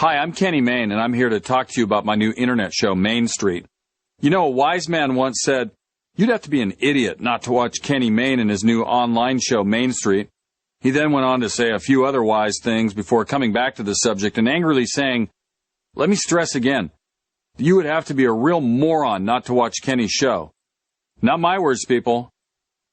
Hi, I'm Kenny Mayne, and I'm here to talk to you about my new internet show, Main Street. You know, a wise man once said, you'd have to be an idiot not to watch Kenny Mayne and his new online show, Main Street. He then went on to say a few other wise things before coming back to the subject and angrily saying, let me stress again, you would have to be a real moron not to watch Kenny's show. Not my words, people.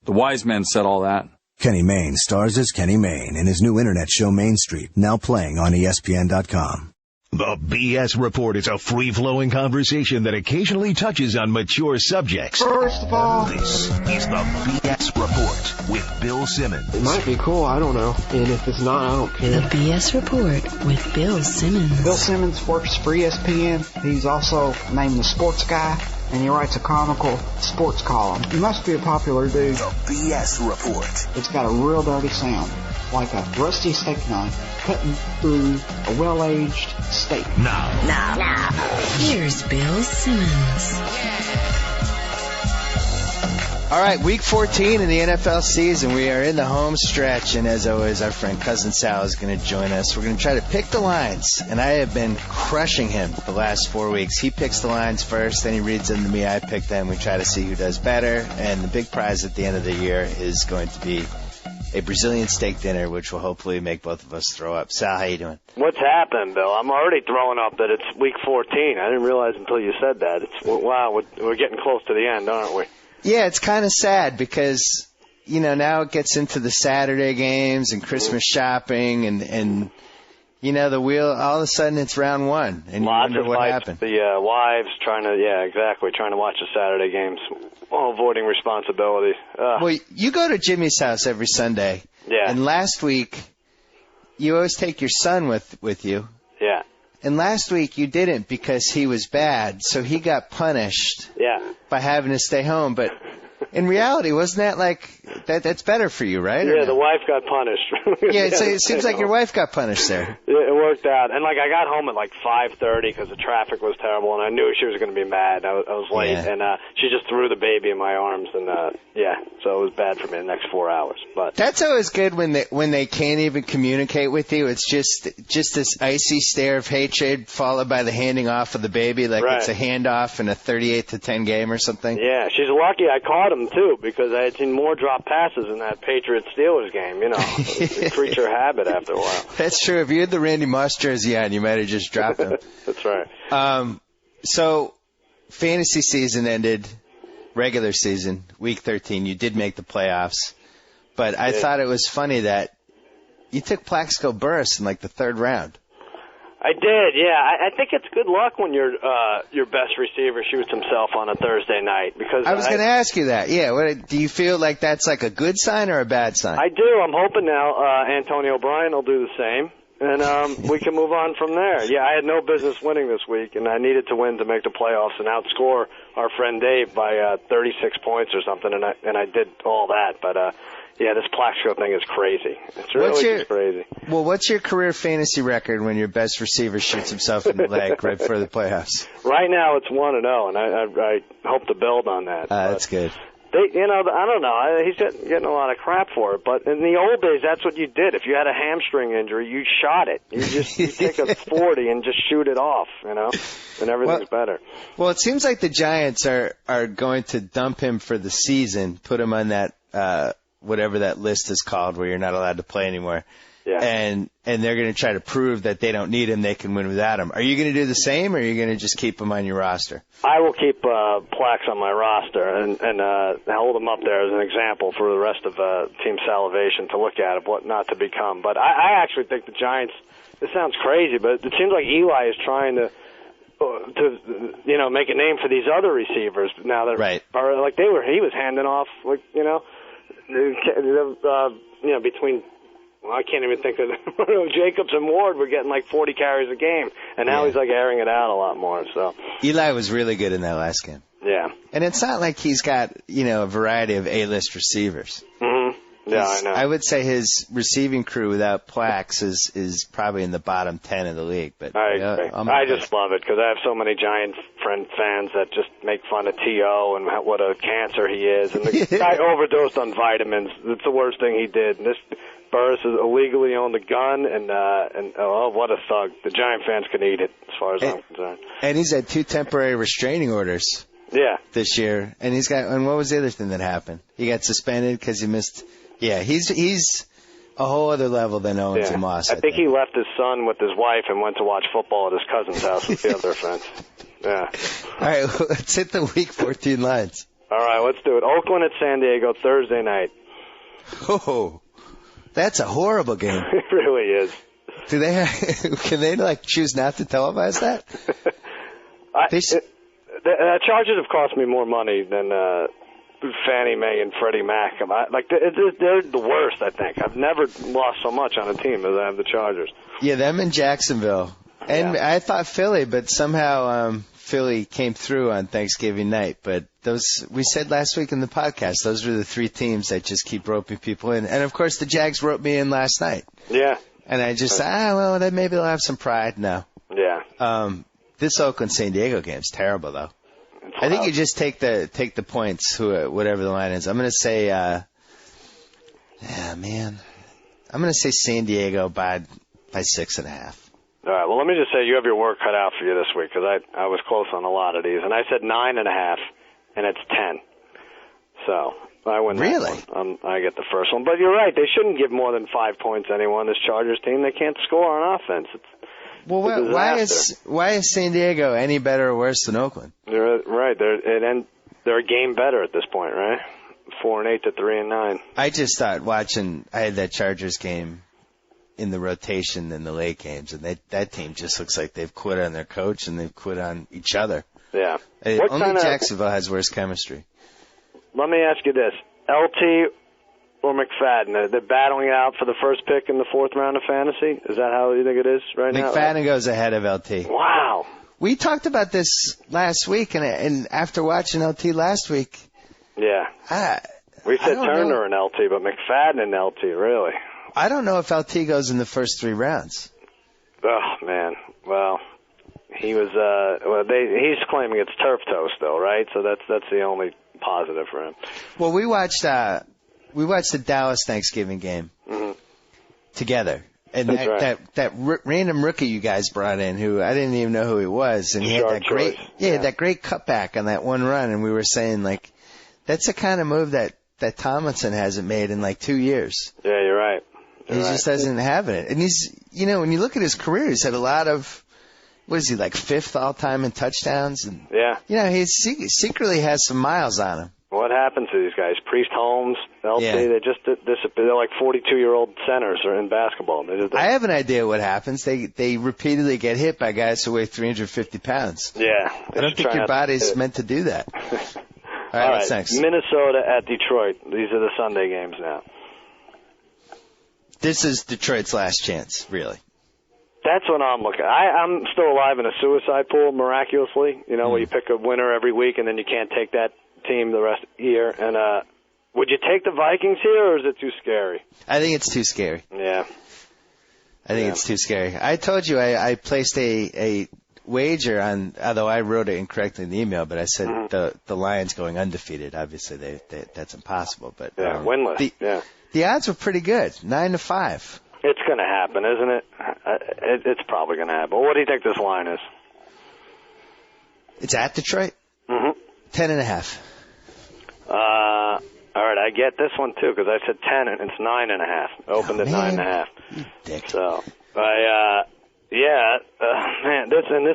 The wise man said all that. Kenny Mayne stars as Kenny Mayne in his new internet show Main Street, now playing on ESPN.com. The BS Report is a free-flowing conversation that occasionally touches on mature subjects. First of all, this is the BS Report with Bill Simmons. It might be cool, I don't know. And if it's not, I don't care. The BS Report with Bill Simmons. Bill Simmons works for ESPN. He's also named the sports guy, and he writes a comical sports column. He must be a popular dude. The BS Report. It's got a real dirty sound, like a rusty steak knife cutting through a well-aged steak. Now. Here's Bill Simmons. All right, week 14 in the NFL season. We are in the home stretch, and as always, our friend Cousin Sal is going to join us. We're going to try to pick the lines, and I have been crushing him the last 4 weeks. He picks the lines first, then he reads them to me. I pick them. We try to see who does better, and the big prize at the end of the year is going to be a Brazilian steak dinner, which will hopefully make both of us throw up. Sal, how you doing? What's happened, Bill? I'm already throwing up that it's week 14. I didn't realize until you said that. Wow, we're getting close to the end, aren't we? Yeah, it's kind of sad because, now it gets into the Saturday games and Christmas shopping and the wheel, all of a sudden it's round one. And lots you wonder of what fights, happened. the wives trying to watch the Saturday games, avoiding responsibility. Well, you go to Jimmy's house every Sunday. Yeah. And last week, you always take your son with you. Yeah. And last week you didn't because he was bad, so he got punished. Yeah. By having to stay home. But in reality, wasn't that that's better for you, right? Yeah, the wife got punished. Yeah, it seems like your wife got punished there. It worked out. And, I got home at 5:30 because the traffic was terrible, and I knew she was going to be mad. I was late, and she just threw the baby in my arms, and, so it was bad for me the next 4 hours. But that's always good when they can't even communicate with you. It's just this icy stare of hatred followed by the handing off of the baby, It's a handoff in a 38-10 game or something. Yeah, she's lucky I caught him, too, because I had seen more drop passes in that Patriots-Steelers game. It's a creature habit after a while. That's true. If you had the Randy Moss jersey on, you might have just dropped him. That's right. So, fantasy season ended, regular season, week 13. You did make the playoffs. But I thought it was funny that you took Plaxico Burress in the third round. I did, yeah. I think it's good luck when your best receiver shoots himself on a Thursday night. Because I was going to ask you that. Yeah, do you feel like that's a good sign or a bad sign? I do. I'm hoping now Antonio Bryan will do the same, and we can move on from there. Yeah, I had no business winning this week, and I needed to win to make the playoffs and outscore our friend Dave by 36 points or something, and I did all that, but. Yeah, this Plaxico thing is crazy. It's really crazy. Well, what's your career fantasy record when your best receiver shoots himself in the leg right before the playoffs? Right now, it's 1-0, and I hope to build on that. That's good. I don't know. He's getting a lot of crap for it, but in the old days, that's what you did. If you had a hamstring injury, you shot it. You take a 40 and just shoot it off, and everything's better. Well, it seems like the Giants are going to dump him for the season, put him on that whatever that list is called where you're not allowed to play anymore. Yeah. And they're going to try to prove that they don't need him, they can win without him. Are you going to do the same, or are you going to just keep him on your roster? I will keep Plax on my roster and hold him up there as an example for the rest of Team Salivation to look at of what not to become. But I actually think the Giants, this sounds crazy, but it seems like Eli is trying to make a name for these other receivers now that are he was handing off between I can't even think of Jacobs and Ward were getting 40 carries a game, and now he's airing it out a lot more. So Eli was really good in that last game. Yeah, and it's not like he's got a variety of A-list receivers. Mm-hmm. Yeah, I know. I would say his receiving crew without Plax is probably in the bottom 10 of the league. But I agree. I just love it because I have so many Giant fans that just make fun of T.O. and what a cancer he is. And the guy overdosed on vitamins. It's the worst thing he did. And Burris has illegally owned a gun, and oh, what a thug. The Giant fans can eat it, as far as I'm concerned. And he's had 2 temporary restraining orders. Yeah. This year, and and what was the other thing that happened? He got suspended because he missed. Yeah, he's a whole other level than Owens and Moss. I think he left his son with his wife and went to watch football at his cousin's house with the other friends. Yeah. All right, let's hit the Week 14 lines. All right, let's do it. Oakland at San Diego Thursday night. Oh, that's a horrible game. It really is. Do they? Can they choose not to televise that? The Chargers have cost me more money than Fannie Mae and Freddie Mac. They're the worst, I think. I've never lost so much on a team as I have the Chargers. Yeah, them in Jacksonville. And I thought Philly, but somehow Philly came through on Thanksgiving night. But we said last week in the podcast, those were the 3 teams that just keep roping people in. And, of course, the Jags roped me in last night. Yeah. And I just said, then maybe they'll have some pride. No. Yeah. This Oakland-San Diego game's terrible, though. I think you just take the points, whatever the line is. I'm going to say, I'm going to say San Diego by 6.5. All right. Well, let me just say you have your work cut out for you this week because I was close on a lot of these, and I said 9.5, and it's 10. So I win. Really? That one. I get the first one, but you're right. They shouldn't give more than 5 points to anyone. This Chargers team, they can't score on offense. Well, why is San Diego any better or worse than Oakland? They're right. They're a game better at this point, right? 4-8 to 3-9. I just thought I had that Chargers game in the rotation in the late games, and that team just looks like they've quit on their coach and they've quit on each other. Yeah. Only Jacksonville has worse chemistry. Let me ask you this: LT or McFadden? They're battling it out for the first pick in the 4th round of fantasy. Is that how you think it is right now? McFadden goes ahead of LT. Wow. We talked about this last week, and after watching LT last week, yeah, we said Turner and LT, but McFadden and LT, really. I don't know if LT goes in the first 3 rounds. Oh man, well, he was. He's claiming it's turf toe still, right? So that's the only positive for him. Well, we watched the Dallas Thanksgiving game together. And that random rookie you guys brought in, who I didn't even know who he was, and he had that great cutback on that one run, and we were saying that's the kind of move that Tomlinson hasn't made in 2 years. Yeah, you're right. He just doesn't have it, and he's when you look at his career, he's had a lot of. What is he, 5th all time in touchdowns? And he secretly has some miles on him. What happened to these guys? Priest Holmes, LT, they just disappeared. They're like 42-year-old centers in basketball. I have an idea what happens. They repeatedly get hit by guys who weigh 350 pounds. Yeah. I don't think your body's meant to do that. All right, what's next? Minnesota at Detroit. These are the Sunday games now. This is Detroit's last chance, really. That's what I'm looking at. I'm still alive in a suicide pool, miraculously, where you pick a winner every week and then you can't take that team the rest of the year. And would you take the Vikings here, or is it too scary? I think it's too scary. Yeah. I think it's too scary. I told you I placed a wager on, although I wrote it incorrectly in the email, but I said the Lions going undefeated. Obviously, that's impossible. But winless. The odds were pretty good, 9-5. It's going to happen, isn't it? It's probably going to happen. What do you think this line is? It's at Detroit? 10.5. All right, I get this one, too, because I said 10, and it's 9.5. Opened at 9.5. You dick. So, this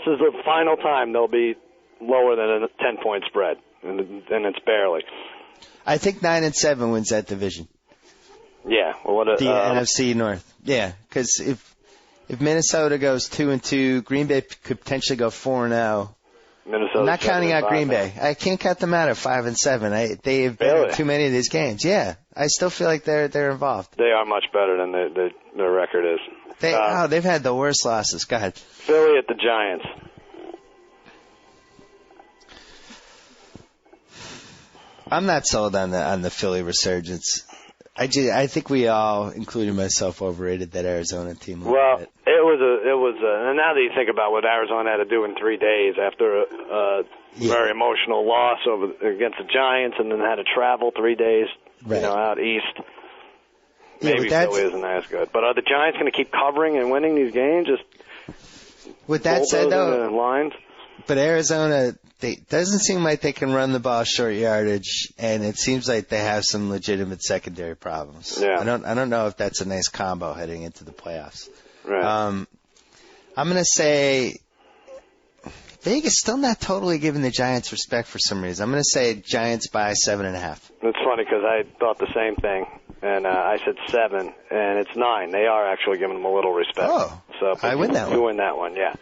is the final time they'll be lower than a 10-point spread, and it's barely. I think 9-7 wins that division. Yeah. Well, the NFC North. Yeah, because if Minnesota goes 2-2, Green Bay could potentially go 4-0. I'm not counting out Green Bay. I can't count them out at 5-7. They've been in too many of these games. Yeah, I still feel like they're involved. They are much better than their record is. They've had the worst losses. Go ahead. Philly at the Giants. I'm not sold on the Philly resurgence. I think we all, including myself, overrated that Arizona team a little bit. It was and now that you think about what Arizona had to do in 3 days after a very emotional loss against the Giants, and then had to travel 3 days, out east. maybe Philly isn't as good. But are the Giants going to keep covering and winning these games? Just with that said, though, lines? But Arizona, doesn't seem like they can run the ball short yardage, and it seems like they have some legitimate secondary problems. Yeah. I don't know if that's a nice combo heading into the playoffs. Right. I'm going to say Vegas still not totally giving the Giants respect for some reason. I'm going to say Giants by 7.5. It's funny because I thought the same thing, and I said 7, and it's 9. They are actually giving them a little respect. Oh, so I win that one. You win that one, yeah.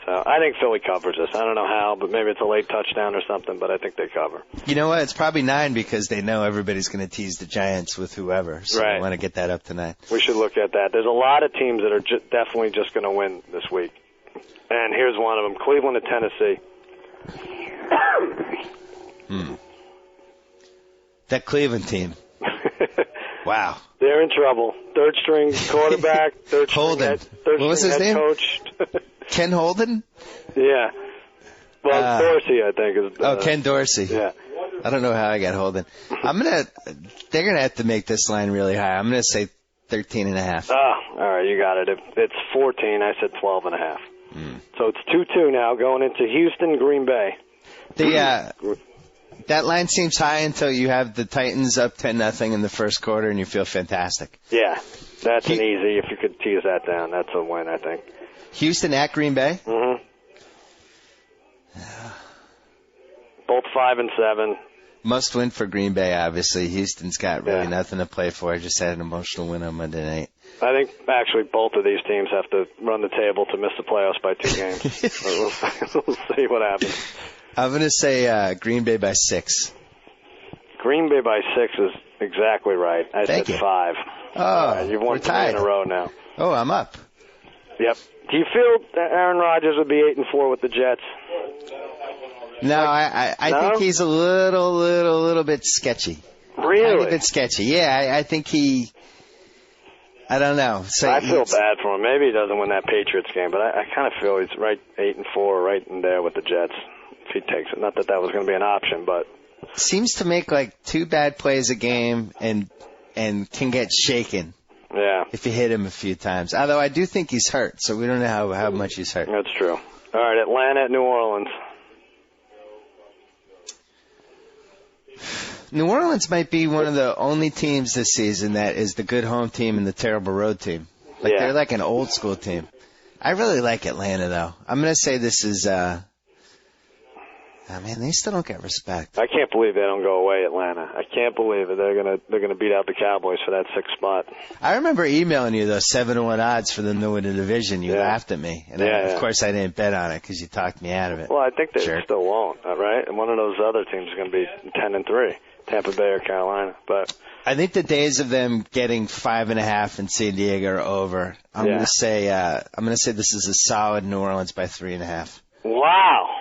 So I think Philly covers this. I don't know how, but maybe it's a late touchdown or something, but I think they cover. You know what? It's probably 9 because they know everybody's going to tease the Giants with whoever, so right. I want to get that up to 9. We should look at that. There's a lot of teams that are definitely just going to win this week. And here's one of them, Cleveland at Tennessee. That Cleveland team. Wow. They're in trouble. Third string quarterback, third string head name? coach. Ken Holden? Yeah. Well, Dorsey, I think. Ken Dorsey. Yeah. I don't know how I got Holden. They're going to have to make this line really high. I'm going to say 13.5. Oh, all right, you got it. If it's 14, I said 12.5. So it's 2-2 now going into Houston, Green Bay. That line seems high until you have the Titans up 10-0 in the first quarter and you feel fantastic. Yeah, that's an easy. If you could tease that down, that's a win, I think. Houston at Green Bay? Mm-hmm. Both 5 and 7. Must win for Green Bay, obviously. Houston's got really nothing to play for. Just had an emotional win on Monday night. I think actually both of these teams have to run the table to miss the playoffs by 2 games. We'll see what happens. I'm going to say Green Bay by 6. Green Bay by 6 is exactly right. I said 5. Oh, you've won 3 in a row now. Oh, I'm up. Yep. Do you feel that Aaron Rodgers would be 8-4 with the Jets? No, I think he's a little bit sketchy. Really? A bit sketchy. Yeah, I think he. I don't know. So I feel bad for him. Maybe he doesn't win that Patriots game, but I kind of feel he's right 8-4, right in there with the Jets. If he takes it, not that was going to be an option, but seems to make like 2 bad plays a game and can get shaken. Yeah. If you hit him a few times. Although I do think he's hurt, so we don't know how much he's hurt. That's true. All right, Atlanta at New Orleans. New Orleans might be one of the only teams this season that is the good home team and the terrible road team. They're like an old school team. I really like Atlanta, though. I'm going to say this is man, they still don't get respect. I can't believe they don't go away, Atlanta. I can't believe it. They're gonna beat out the Cowboys for that 6th spot. I remember emailing you those 7-1 odds for them to win the division. You laughed at me, and of course I didn't bet on it because you talked me out of it. Well, I think they still won't, right? And one of those other teams is going to be 10-3, Tampa Bay or Carolina. But I think the days of them getting 5.5 in San Diego are over. I'm gonna say this is a solid New Orleans by 3.5. Wow.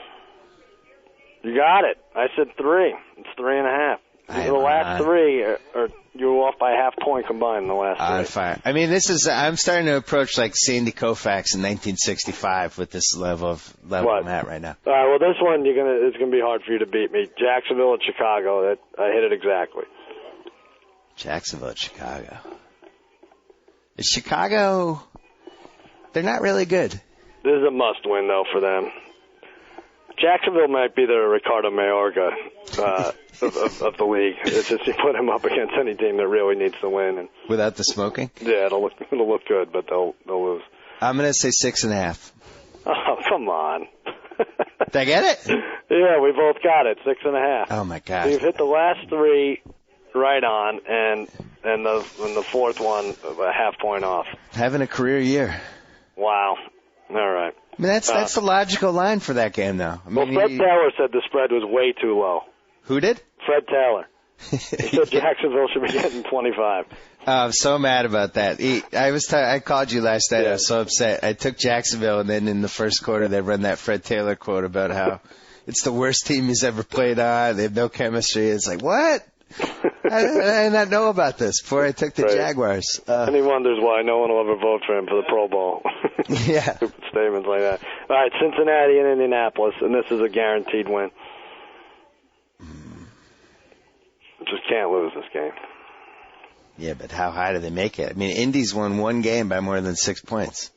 You got it. I said 3. It's 3.5. The last 3 are you were off by a half point combined in the last 3. On fire. I mean, I'm starting to approach like Sandy Koufax in 1965 with this level I'm at right now. All right. Well, this one it's gonna be hard for you to beat me. Jacksonville at Chicago. I hit it exactly. Jacksonville at Chicago. Is Chicago? They're not really good. This is a must-win though for them. Jacksonville might be the Ricardo Mayorga of the league. It's just you put him up against any team that really needs to win. And without the smoking? Yeah, it'll look good, but they'll lose. I'm going to say 6.5. Oh, come on. Did I get it? Yeah, we both got it. 6.5. Oh, my God. So you've hit the last 3 right on, and the 4th one a half point off. Having a career year. Wow. All right. I mean, that's the logical line for that game, though. I mean, Fred Taylor said the spread was way too low. Who did? Fred Taylor. He said Jacksonville should be getting 25. I'm so mad about that. I called you last night. Yeah. I was so upset. I took Jacksonville, and then in the first quarter, they run that Fred Taylor quote about how it's the worst team he's ever played on. They have no chemistry. It's like, what? I did not know about this before I took the Jaguars. And he wonders why no one will ever vote for him for the Pro Bowl. Yeah. Stupid statements like that. All right, Cincinnati and Indianapolis, and this is a guaranteed win. Just can't lose this game. Yeah, but how high do they make it? I mean, Indy's won one game by more than 6 points.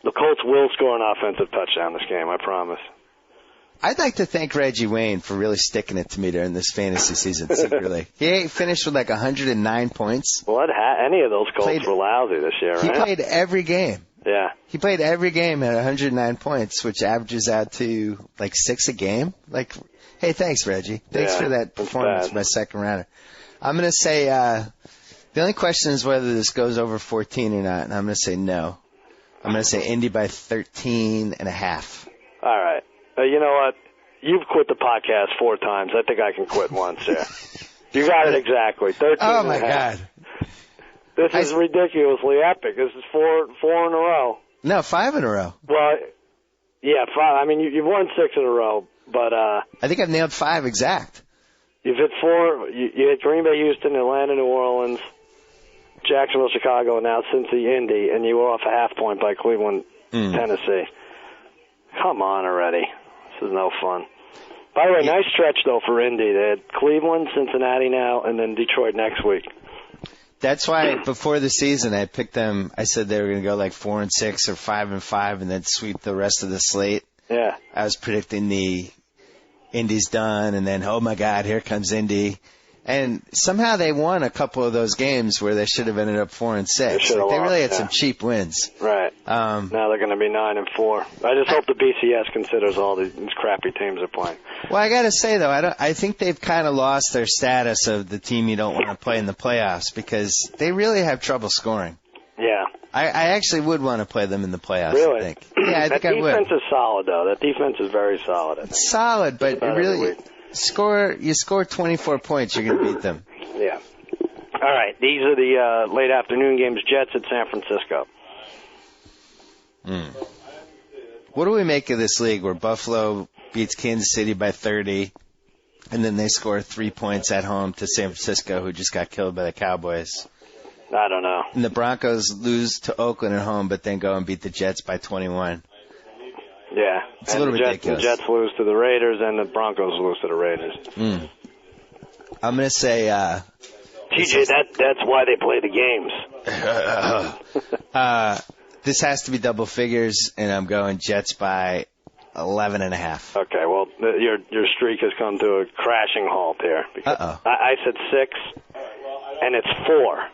The Colts will score an offensive touchdown this game, I promise. I'd like to thank Reggie Wayne for really sticking it to me during this fantasy season secretly. He finished with like 109 points. Well, any of those Colts were lousy this year, right? He played every game. Yeah. He played every game at 109 points, which averages out to like 6 a game. Like, hey, thanks, Reggie. Thanks for that performance, my second rounder. I'm going to say the only question is whether this goes over 14 or not, and I'm going to say no. I'm going to say Indy by 13.5. All right. You know what? You've quit the podcast 4 times. I think I can quit once here. You got it exactly. 13 Oh, my God. This is ridiculously epic. This is four in a row. No, 5 in a row. Well, yeah, 5. I mean, you've won 6 in a row, but I think I've nailed 5 exact. You've hit 4. You hit Green Bay, Houston, Atlanta, New Orleans, Jacksonville, Chicago, and now Cincy, Indy, and you were off a half point by Cleveland, Tennessee. Come on already. This is no fun. By the way, nice stretch, though, for Indy. They had Cleveland, Cincinnati now, and then Detroit next week. That's why before the season I picked them. I said they were going to go like 4-6 or 5-5 and then sweep the rest of the slate. Yeah. I was predicting the Indy's done, and then, oh, my God, here comes Indy. And somehow they won a couple of those games where they should have ended up 4-6. They really had some cheap wins. Right. Now they're going to be 9-4. I just hope the BCS considers all these crappy teams are playing. Well, I got to say, though, I think they've kind of lost their status of the team you don't want to play in the playoffs because they really have trouble scoring. Yeah. I actually would want to play them in the playoffs, really? I think. Yeah, I think I would. That defense is solid, though. That defense is very solid. It's solid, but it really... You score 24 points, you're going to beat them. Yeah. All right. These are the late afternoon games. Jets at San Francisco. What do we make of this league where Buffalo beats Kansas City by 30, and then they score 3 points at home to San Francisco, who just got killed by the Cowboys? I don't know. And the Broncos lose to Oakland at home, but then go and beat the Jets by 21. Yeah. It's a little ridiculous. The Jets lose to the Raiders, and the Broncos lose to the Raiders. I'm going to say... TJ, that's why they play the games. This has to be double figures, and I'm going Jets by 11.5. Okay, well, your streak has come to a crashing halt here. Uh-oh. I said 6, and it's 4.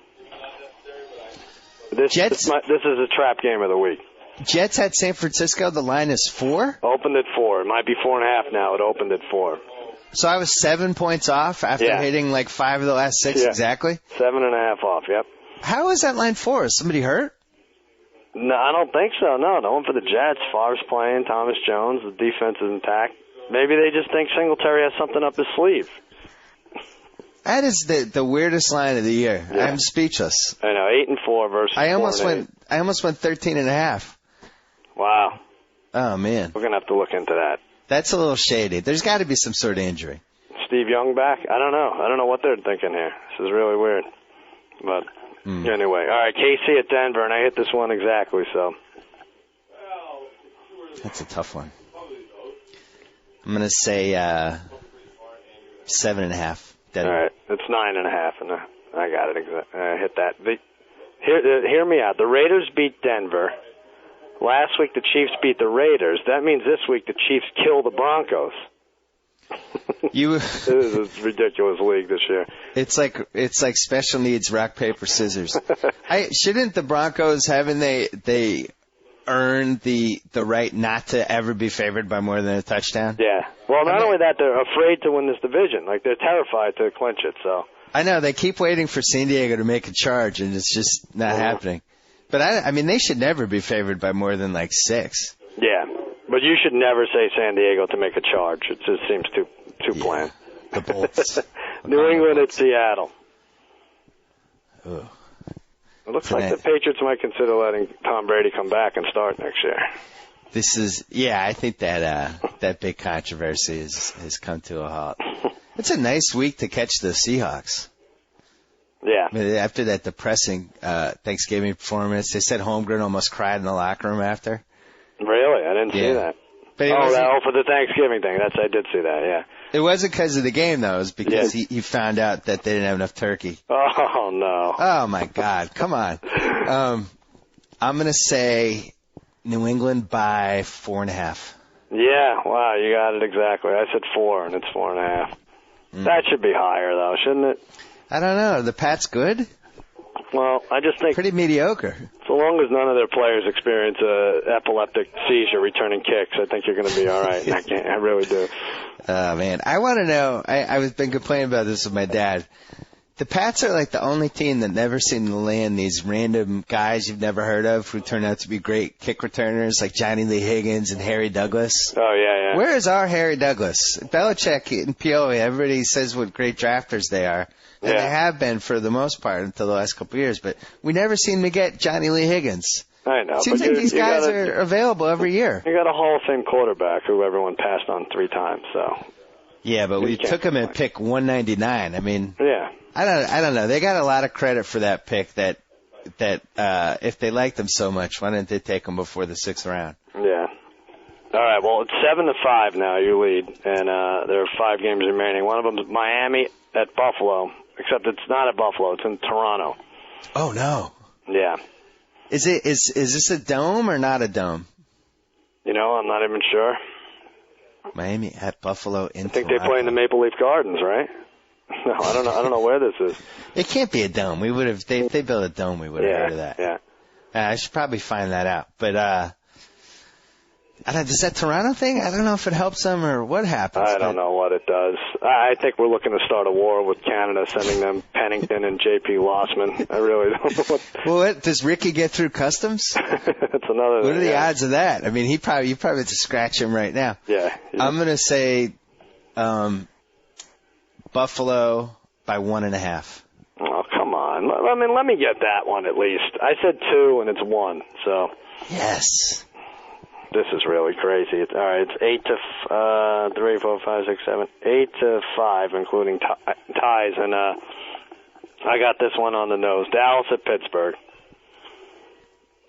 This is a trap game of the week. Jets at San Francisco, the line is 4? Opened at 4. It might be 4.5 now. It opened at 4. So I was 7 points off after hitting like 5 of the last 6 exactly? 7.5 off, yep. How is that line 4? Is somebody hurt? No, I don't think so. No one for the Jets. Favre's playing, Thomas Jones. The defense is intact. Maybe they just think Singletary has something up his sleeve. That is the weirdest line of the year. Yeah. I'm speechless. I know, 8-4 versus I almost went 13.5. Wow. Oh, man. We're going to have to look into that. That's a little shady. There's got to be some sort of injury. Steve Young back? I don't know. I don't know what they're thinking here. This is really weird. But anyway. All right, KC at Denver, and I hit this one exactly, so. That's a tough one. I'm going to say 7.5. Denver. All right. It's 9.5, and I got it. I hit that. Hear me out. The Raiders beat Denver. Last week, the Chiefs beat the Raiders. That means this week, the Chiefs kill the Broncos. This is a ridiculous league this year. It's like special needs rock, paper, scissors. Shouldn't the Broncos, haven't they earned the right not to ever be favored by more than a touchdown? Yeah. Well, not only that, they're afraid to win this division. Like, they're terrified to clinch it, so. I know. They keep waiting for San Diego to make a charge, and it's just not happening. But, I mean, they should never be favored by more than, 6. Yeah. But you should never say San Diego to make a charge. It just seems too bland. The Bolts. New England at Seattle. Ugh. It looks like the Patriots might consider letting Tom Brady come back and start next year. I think that big controversy has come to a halt. It's a nice week to catch the Seahawks. Yeah. I mean, after that depressing Thanksgiving performance, they said Holmgren almost cried in the locker room after. Really? I didn't see that. But for the Thanksgiving thing. I did see that, yeah. It wasn't because of the game, though. It was because he found out that they didn't have enough turkey. Oh, no. Oh, my God. Come on. I'm going to say New England by 4.5. Yeah, wow, you got it exactly. I said 4, and it's 4.5. That should be higher, though, shouldn't it? I don't know. The Pats good? Well, I just think... Pretty mediocre. So long as none of their players experience a epileptic seizure returning kicks, I think you're going to be all right. I really do. Oh, man. I want to know, I've been complaining about this with my dad. The Pats are like the only team that never seem to land these random guys you've never heard of who turn out to be great kick returners like Johnny Lee Higgins and Harry Douglas. Oh, yeah. Where is our Harry Douglas? Belichick and Pioli, everybody says what great drafters they are. And they have been for the most part until the last couple of years. But we never seem to get Johnny Lee Higgins. I know. Seems like these guys are available every year. You got a Hall of Fame quarterback who everyone passed on 3 times, so... Yeah, but we took him at pick 199. I mean... Yeah. I don't know. They got a lot of credit for that pick that if they liked them so much, why didn't they take them before the 6th round? Yeah. All right, well, it's 7-5 now, you lead, and there are 5 games remaining. One of them is Miami at Buffalo, except it's not at Buffalo, it's in Toronto. Oh, no. Yeah. Is this a dome or not a dome? You know, I'm not even sure. Miami at Buffalo in Toronto. I think they play in the Maple Leaf Gardens, right? No, I don't know where this is. It can't be a dome. We would have, if they built a dome, we would have heard of that. Yeah. I should probably find that out. But, does that Toronto thing? I don't know if it helps them or what happens. I don't know what it does. I think we're looking to start a war with Canada, sending them Pennington and J.P. Lossman. I really don't know what. Well, does Ricky get through customs? That's another. What are the odds of that? I mean, you probably have to scratch him right now. Yeah. I'm going to say Buffalo by 1.5. Oh, come on. I mean, let me get that one at least. I said 2 and it's 1, so. Yes. This is really crazy. All right, it's 8 to 3, 4, 5, 6, 7, 8 to 5, including ties, and I got this one on the nose. Dallas at Pittsburgh.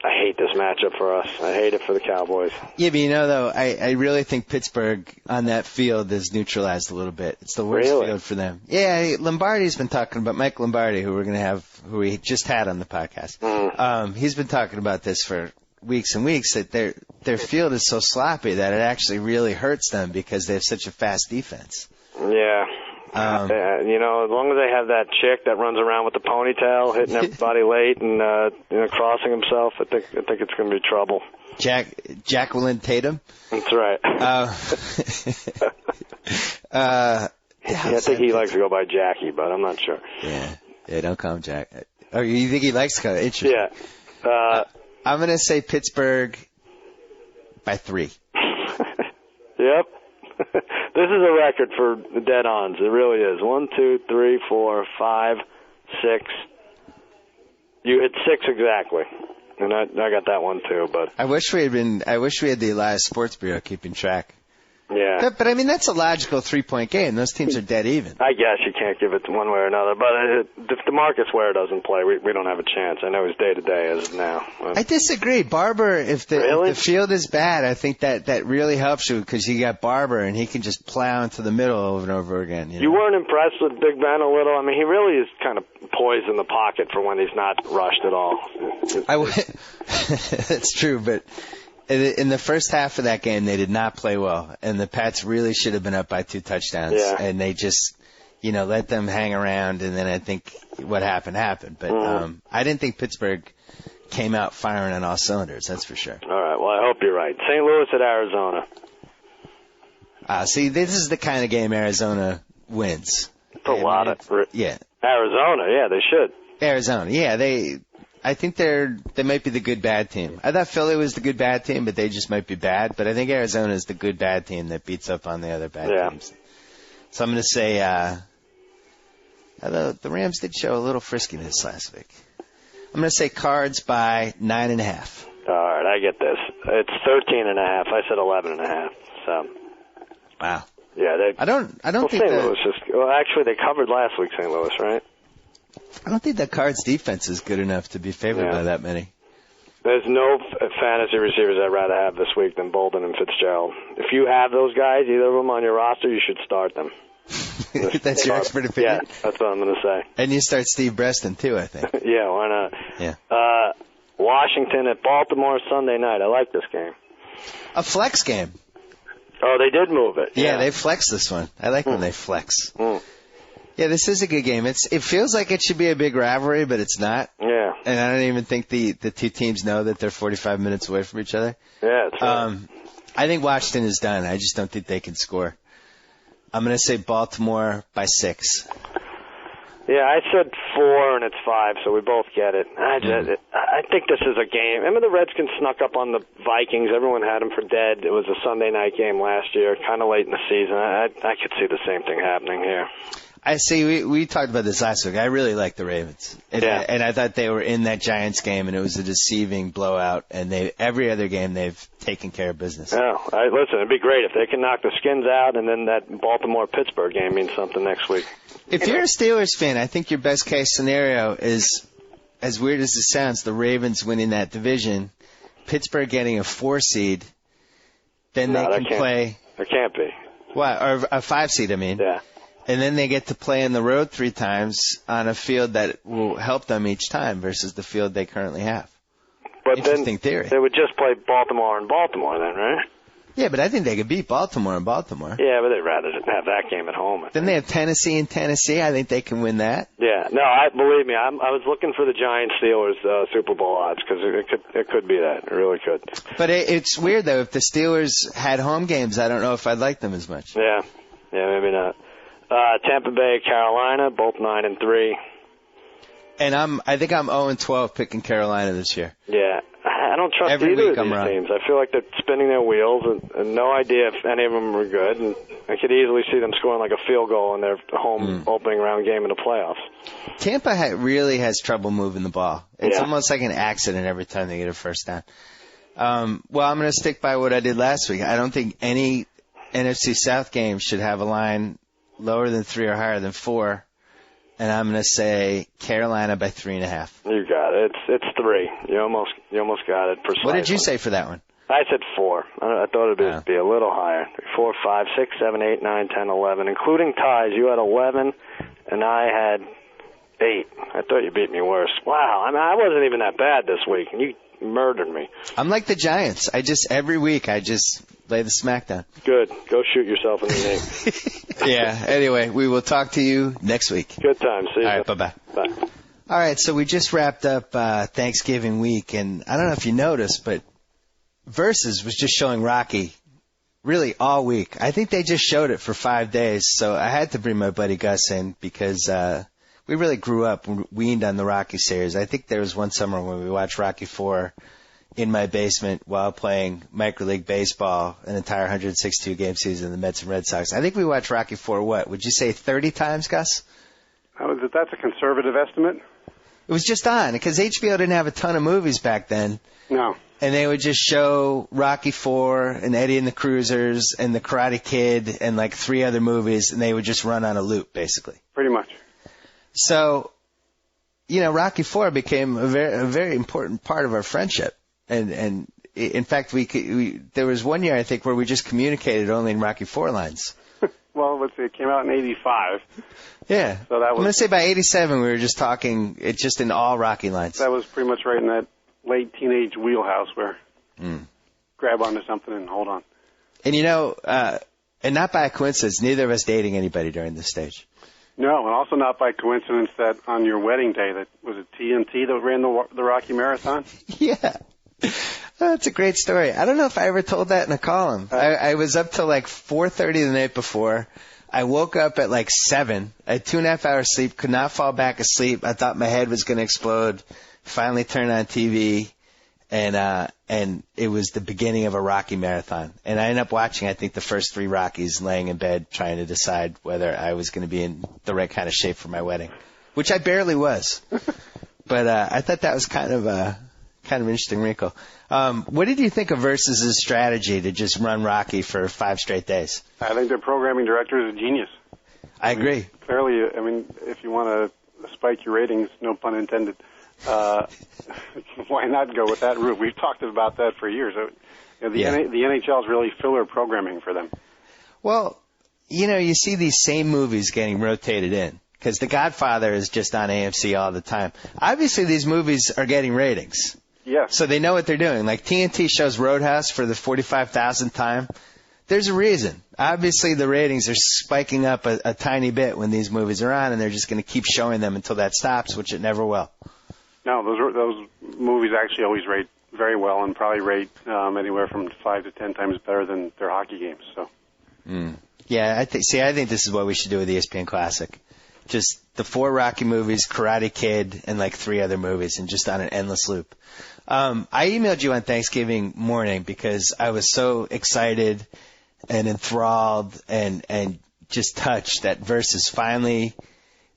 I hate this matchup for us. I hate it for the Cowboys. Yeah, but though, I really think Pittsburgh on that field is neutralized a little bit. It's the worst field for them. Yeah, Lombardi's been talking about Mike Lombardi, who we just had on the podcast. He's been talking about this for weeks and weeks, that their field is so sloppy that it actually really hurts them because they have such a fast defense. Yeah. As long as they have that chick that runs around with the ponytail, hitting everybody late and crossing himself, I think it's going to be trouble. Jacqueline Tatum. That's right. I think he likes to go by Jackie, but I'm not sure. Yeah, don't call him Jack. Oh, you think he likes to call it? Interesting. Yeah. I'm going to say Pittsburgh by 3. Yep. This is a record for the dead-ons. It really is. 1, 2, 3, 4, 5, 6. You hit 6 exactly. And I got that one too, but I wish we had the Elias Sports Bureau keeping track. Yeah. But I mean, that's a logical 3-point game. Those teams are dead even. I guess you can't give it one way or another. But if DeMarcus Ware doesn't play, we don't have a chance. I know he's day-to-day as of now. I disagree. Barber, if the field is bad, I think that really helps you because you got Barber and he can just plow into the middle over and over again. You weren't impressed with Big Ben a little? I mean, he really is kind of poised in the pocket for when he's not rushed at all. That's true, but in the first half of that game, they did not play well, and the Pats really should have been up by 2 touchdowns, and they just, let them hang around, and then I think what happened. But I didn't think Pittsburgh came out firing on all cylinders, that's for sure. All right, well, I hope you're right. St. Louis at Arizona. See, this is the kind of game Arizona wins. It's a lot of... Yeah. Arizona, yeah, they should. Arizona, yeah, I think they might be the good-bad team. I thought Philly was the good-bad team, but they just might be bad. But I think Arizona is the good-bad team that beats up on the other bad teams. So I'm going to say, although the Rams did show a little friskiness last week, I'm going to say Cards by 9.5. All right, I get this. It's 13.5. I said 11.5. So. Wow. Yeah, I don't think St. Louis actually they covered last week, St. Louis, right? I don't think that Cards defense is good enough to be favored by that many. There's no fantasy receivers I'd rather have this week than Bolden and Fitzgerald. If you have those guys, either of them on your roster, you should start them. That's your expert opinion? Yeah, that's what I'm going to say. And you start Steve Breston, too, I think. Yeah, why not? Yeah. Washington at Baltimore Sunday night. I like this game. A flex game. Oh, they did move it. Yeah, they flexed this one. I like when they flex. Mm. Yeah, this is a good game. It feels like it should be a big rivalry, but it's not. Yeah. And I don't even think the two teams know that they're 45 minutes away from each other. Yeah, that's right. I think Washington is done. I just don't think they can score. I'm going to say Baltimore by 6. Yeah, I said 4 and it's 5, so we both get it. I think this is a game. Remember the Redskins snuck up on the Vikings? Everyone had them for dead. It was a Sunday night game last year, kind of late in the season. I could see the same thing happening here. I see. We talked about this last week. I really like the Ravens, and I thought they were in that Giants game, and it was a deceiving blowout. And every other game they've taken care of business. Oh, listen, it'd be great if they can knock the Skins out, and then that Baltimore-Pittsburgh game means something next week. If you're a Steelers fan, I think your best case scenario is, as weird as it sounds, the Ravens winning that division, Pittsburgh getting a 4 seed, then they can play. It can't be. What? Or a 5 seed, I mean. Yeah. And then they get to play on the road 3 times on a field that will help them each time versus the field they currently have. But Interesting then theory. They would just play Baltimore and Baltimore then, right? Yeah, but I think they could beat Baltimore and Baltimore. Yeah, but they'd rather have that game at home. Then they have Tennessee and Tennessee. I think they can win that. Yeah. No, believe me, I was looking for the Giants-Steelers Super Bowl odds because it could be that. It really could. But it's weird, though. If the Steelers had home games, I don't know if I'd like them as much. Yeah. Yeah, maybe not. Tampa Bay, Carolina, both 9-3. And I think I'm 0-12 picking Carolina this year. Yeah, I don't trust Every either week of these I'm teams. I feel like they're spinning their wheels and no idea if any of them are good. And I could easily see them scoring like a field goal in their home opening round game in the playoffs. Tampa really has trouble moving the ball. It's almost like an accident every time they get a first down. Well, I'm going to stick by what I did last week. I don't think any NFC South game should have a line lower than 3 or higher than 4. And I'm going to say Carolina by 3.5. You got it. It's 3. You almost got it precisely. What did you say for that one? I said 4. I thought it'd be a little higher. 4, 5, 6, 7, 8, 9, 10, 11, including ties. You had 11, and I had 8. I thought you beat me worse. Wow. I mean, I wasn't even that bad this week, and you murdered me. I'm like the Giants. Every week I just lay the smackdown. Good. Go shoot yourself in the knee. Yeah. Anyway, we will talk to you next week. Good time. See you. All right. Bye-bye. Bye. All right. So we just wrapped up Thanksgiving week, and I don't know if you noticed, but Versus was just showing Rocky really all week. I think they just showed it for 5 days, so I had to bring my buddy Gus in because we really grew up weaned on the Rocky series. I think there was one summer when we watched Rocky IV in my basement while playing micro league baseball, an entire 162-game season, the Mets and Red Sox. I think we watched Rocky IV, would you say 30 times, Gus? That's a conservative estimate. It was just on, because HBO didn't have a ton of movies back then. No. And they would just show Rocky IV and Eddie and the Cruisers and The Karate Kid and like 3 other movies, and they would just run on a loop, basically. Pretty much. So, Rocky IV became a very important part of our friendship. And in fact, there was one year, I think, where we just communicated only in Rocky IV lines. Well, let's see, it came out in 85. Yeah. So that was, I'm going to say by 87, we were just talking, just in all Rocky lines. That was pretty much right in that late teenage wheelhouse where grab onto something and hold on. And and not by a coincidence, neither of us dating anybody during this stage. No, and also not by coincidence that on your wedding day, that was it TNT that ran the Rocky Marathon? Yeah. That's a great story. I don't know if I ever told that in a column. I was up till like 4:30 the night before. I woke up at like 7. I had 2.5 hours sleep, could not fall back asleep. I thought my head was going to explode. Finally turned on TV, and it was the beginning of a Rocky marathon. And I ended up watching, I think, the first 3 Rockies, laying in bed trying to decide whether I was going to be in the right kind of shape for my wedding, which I barely was. But I thought that was kind of an interesting wrinkle. What did you think of Versus' strategy to just run Rocky for 5 straight days? I think their programming director is a genius. I agree. Clearly, if you want to spike your ratings, no pun intended, Why not go with that route? We've talked about that for years. The NHL is really filler programming for them. Well, you see these same movies getting rotated in because The Godfather is just on AMC all the time. Obviously, these movies are getting ratings. Yes. So they know what they're doing. Like TNT shows Roadhouse for the 45,000th time. There's a reason. Obviously, the ratings are spiking up a tiny bit when these movies are on, and they're just going to keep showing them until that stops, which it never will. No, those movies actually always rate very well and probably rate anywhere from 5 to 10 times better than their hockey games. So. Yeah, I think this is what we should do with ESPN Classic. Just the 4 Rocky movies, Karate Kid, and like 3 other movies, and just on an endless loop. I emailed you on Thanksgiving morning because I was so excited and enthralled and just touched that Versus finally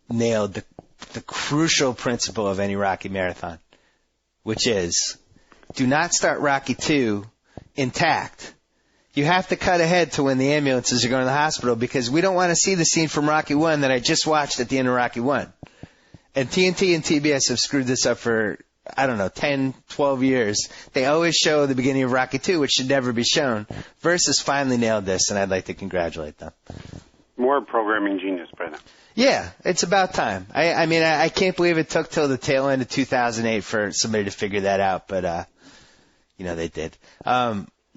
nailed the crucial principle of any Rocky marathon, which is do not start Rocky 2 intact. You have to cut ahead to when the ambulances are going to the hospital because we don't want to see the scene from Rocky 1 that I just watched at the end of Rocky 1. And TNT and TBS have screwed this up for, 10, 12 years. They always show the beginning of Rocky 2, which should never be shown. Versus finally nailed this, and I'd like to congratulate them. More programming genius by now. Yeah, it's about time. I can't believe it took till the tail end of 2008 for somebody to figure that out, but, they did.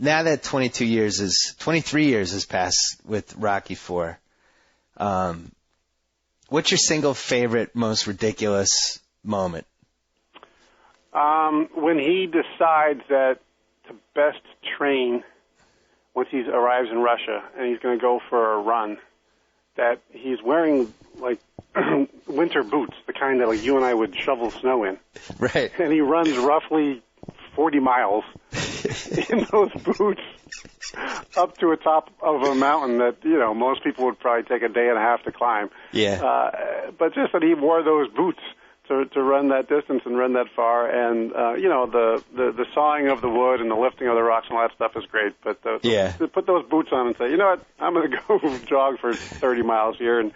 Now that 23 years has passed with Rocky IV, what's your single favorite, most ridiculous moment? When he decides that to best train once he arrives in Russia and he's going to go for a run, that he's wearing like winter boots, the kind that like you and I would shovel snow in. Right. And he runs roughly 40 miles in those boots up to a top of a mountain that, most people would probably take a day and a half to climb. Yeah. But just that he wore those boots to run that distance and run that far. And, the sawing of the wood and the lifting of the rocks and all that stuff is great. But to put those boots on and say, you know what, I'm going to go jog for 30 miles here. And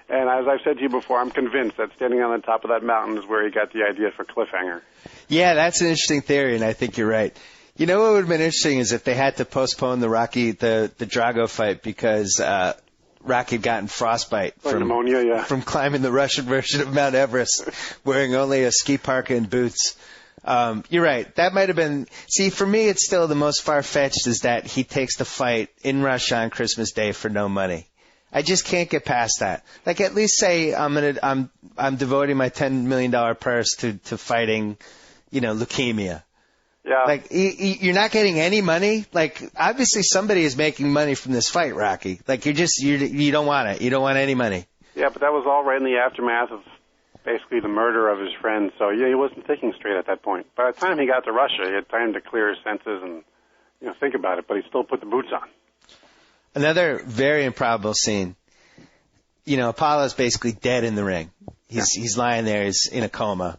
as I've said to you before, I'm convinced that standing on the top of that mountain is where he got the idea for Cliffhanger. Yeah, that's an interesting theory, and I think you're right. You know what would have been interesting is if they had to postpone the Drago fight because Rocky had gotten frostbite from pneumonia, from climbing the Russian version of Mount Everest, wearing only a ski parka and boots. You're right. That might have been. See, for me, it's still the most far-fetched is that he takes the fight in Russia on Christmas Day for no money. I just can't get past that. Like, at least say I'm devoting my $10 million purse to fighting, leukemia. Yeah. Like, you're not getting any money. Like, obviously somebody is making money from this fight, Rocky. Like, you don't want it. You don't want any money. Yeah, but that was all right in the aftermath of basically the murder of his friend. So, he wasn't thinking straight at that point. By the time he got to Russia, he had time to clear his senses and, think about it. But he still put the boots on. Another very improbable scene. Apollo's basically dead in the ring. He's lying there. He's in a coma.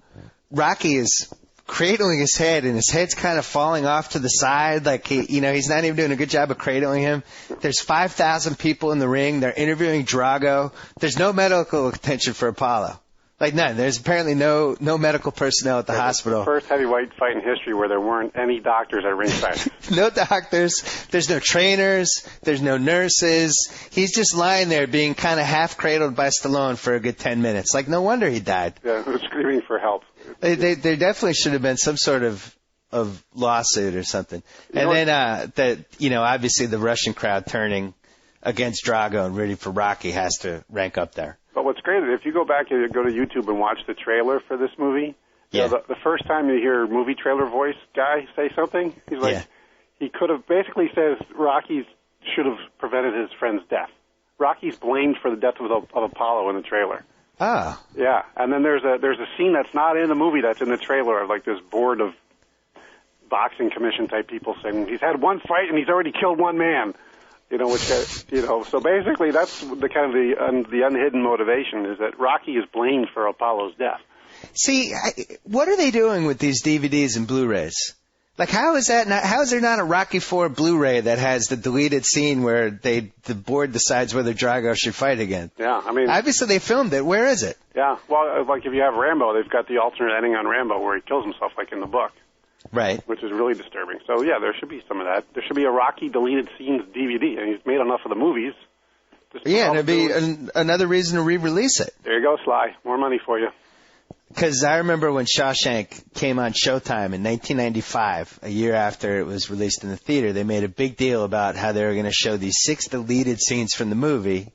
Rocky is cradling his head, and his head's kind of falling off to the side. Like, he's not even doing a good job of cradling him. There's 5,000 people in the ring. They're interviewing Drago. There's no medical attention for Apollo. Like, none. There's apparently no medical personnel at the hospital. The first heavyweight fight in history where there weren't any doctors at ringside. No doctors. There's no trainers. There's no nurses. He's just lying there being kind of half-cradled by Stallone for a good 10 minutes. Like, no wonder he died. Yeah, he was screaming for help. There definitely should have been some sort of lawsuit or something. Obviously the Russian crowd turning against Drago and rooting for Rocky has to rank up there. But what's great is if you go back and you go to YouTube and watch the trailer for this movie, the first time you hear movie trailer voice guy say something, he's like, he could have basically says Rocky should have prevented his friend's death. Rocky's blamed for the death of Apollo in the trailer. Ah. Yeah, and then there's a scene that's not in the movie that's in the trailer of like this board of boxing commission type people saying he's had one fight and he's already killed one man. So basically that's the kind of the unhidden motivation is that Rocky is blamed for Apollo's death. See, what are they doing with these DVDs and Blu-rays? Like, how is there not a Rocky IV Blu-ray that has the deleted scene where the board decides whether Drago should fight again? Yeah, I mean... Obviously they filmed it. Where is it? Yeah, well, like if you have Rambo, they've got the alternate ending on Rambo where he kills himself, like in the book. Right. Which is really disturbing. So, yeah, there should be some of that. There should be a Rocky deleted scenes DVD, and he's made enough of the movies. Yeah, and it'd be another reason to re-release it. There you go, Sly. More money for you. Because I remember when Shawshank came on Showtime in 1995, a year after it was released in the theater, they made a big deal about how they were going to show these 6 deleted scenes from the movie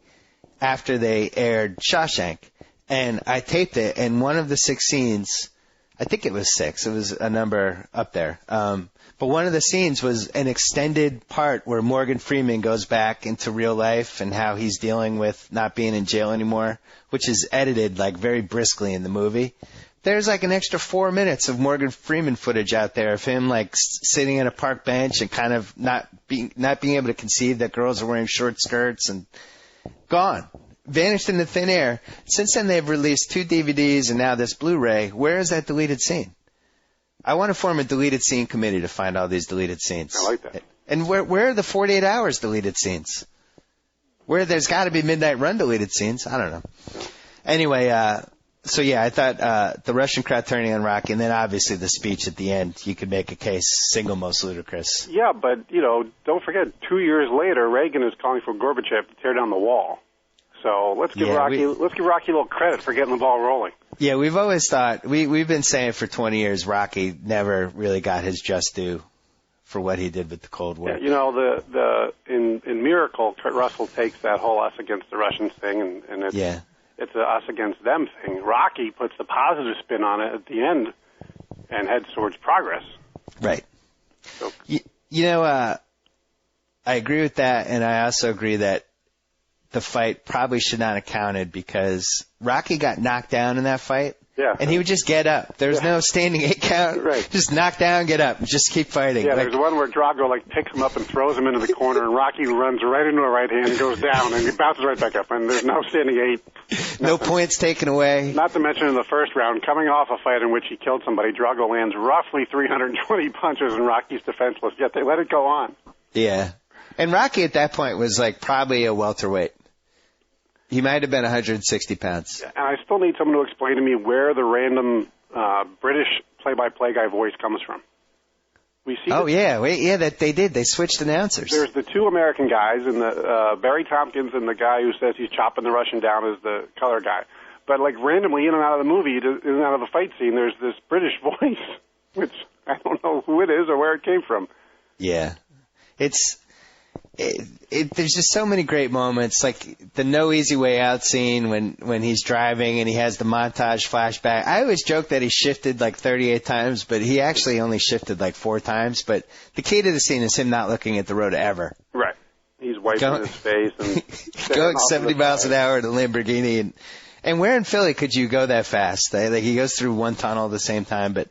after they aired Shawshank. And I taped it, and one of the 6 scenes, I think it was 6, it was a number up there, but one of the scenes was an extended part where Morgan Freeman goes back into real life and how he's dealing with not being in jail anymore, which is edited like very briskly in the movie. There's like an extra 4 minutes of Morgan Freeman footage out there of him like sitting on a park bench and kind of not being able to conceive that girls are wearing short skirts, and gone. Vanished into thin air. Since then, they've released 2 DVDs and now this Blu-ray. Where is that deleted scene? I want to form a deleted scene committee to find all these deleted scenes. I like that. And where are the 48 hours deleted scenes? Where there's got to be Midnight Run deleted scenes. I don't know. Anyway, so yeah, I thought the Russian crowd turning on Rocky, and then obviously the speech at the end, you could make a case single most ludicrous. Yeah, but, don't forget, 2 years later, Reagan is calling for Gorbachev to tear down the wall. So let's give Rocky a little credit for getting the ball rolling. Yeah, we've always thought we've been saying for 20 years Rocky never really got his just due for what he did with the Cold War. Yeah, in Miracle, Kurt Russell takes that whole us against the Russians thing, and it's a us against them thing. Rocky puts the positive spin on it at the end and heads towards progress. Right. So. I agree with that, and I also agree that the fight probably should not have counted because Rocky got knocked down in that fight. Yeah. And he would just get up. There's no standing 8 count. Right. Just knock down, get up. Just keep fighting. Yeah, there's one where Drago picks him up and throws him into the corner, and Rocky runs right into a right hand and goes down, and he bounces right back up, and there's no standing 8. No points taken away. Not to mention in the first round, coming off a fight in which he killed somebody, Drago lands roughly 320 punches, and Rocky's defenseless, yet they let it go on. Yeah. And Rocky at that point was probably a welterweight. He might have been 160 pounds. And I still need someone to explain to me where the random British play-by-play guy voice comes from. We see. Oh, that they did. They switched announcers. There's the 2 American guys, and the Barry Tompkins and the guy who says he's chopping the Russian down is the color guy. But randomly in and out of the movie, in and out of the fight scene, there's this British voice, which I don't know who it is or where it came from. Yeah. There's just so many great moments, like the No Easy Way Out scene when he's driving and he has the montage flashback. I always joke that he shifted 38 times, but he actually only shifted 4 times. But the key to the scene is him not looking at the road ever. Right. He's wiping his face and going 70 miles an hour in a Lamborghini. And where in Philly could you go that fast? He goes through one tunnel at the same time. But